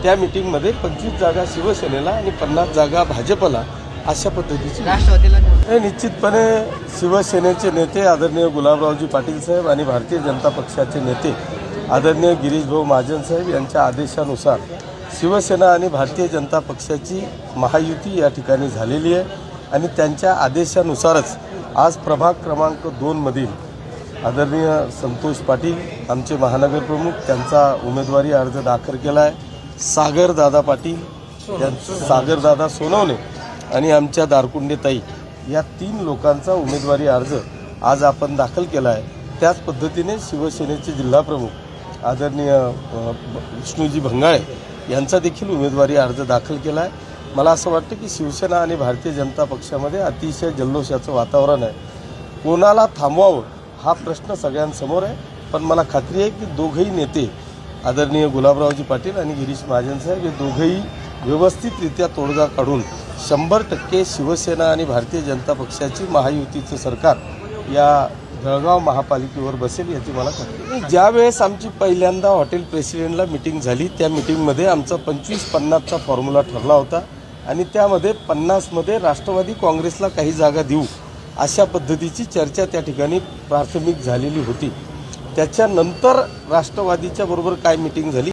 त्या मीटिंगमध्ये 25 जागा शिवसेनेला आणि 50 जागा भाजपला अशा पद्धतीची राष्ट्रवादीला निश्चितपणे शिवसेनेचे नेते आदरणीय गुलाबरावजी पाटील साहेब आणि भारतीय जनता पक्षाचे नेते आदरणीय गिरीशभाऊ महाजन साहेब यांच्या आदेशानुसार शिवसेना आणि भारतीय जनता पक्षाची महायुती या ठिकाणी झालेली आहे आणि त्यांच्या आदेशानुसारच आज प्रभाग क्रमांक 2 मधील आदरणीय संतोष पाटील आमचे महानगर प्रमुख त्यांचा उमेदवारी अर्ज दाखल केला आहे. सागरदादा पाटील सागरदादा सोनवणे आणि आमच्या दारकुंडे ताई या 3 लोकांचा उमेदवारी अर्ज आज आपण दाखल केला आहे. त्याच पद्धतीने शिवसेनेचे जिल्हाप्रमुख आदरणीय विष्णूजी भंगाळे यांचा देखील उमेदवारी अर्ज दाखल केला आहे. मला असं वाटतं की शिवसेना आणि भारतीय जनता पक्षामध्ये अतिशय जल्लोषाचं वातावरण आहे. कोणाला थांबवावं हा प्रश्न सगळ्यांसमोर आहे, पण मला खात्री आहे की दोघंही नेते आदरणीय गुलाबरावजी पाटील आणि गिरीश महाजन साहेब हे दोघंही व्यवस्थितरित्या तोडगा काढून 100% शिवसेना आणि भारतीय जनता पक्षाची महायुतीचं सरकार या जळगाव महापालिकेवर बसेल याची मला खात्री आहे. ज्यावेळेस आमची पहिल्यांदा हॉटेल प्रेसिडेंटला मिटिंग झाली त्या मिटिंगमध्ये आमचा 25-50चा फॉर्म्युला ठरला होता आणि त्यामध्ये 50मध्ये राष्ट्रवादी काँग्रेसला काही जागा देऊ अशा पद्धतीची चर्चा त्या ठिकाणी प्राथमिक झालेली होती. त्याच्यानंतर राष्ट्रवादीच्या बरोबर काय मिटिंग झाली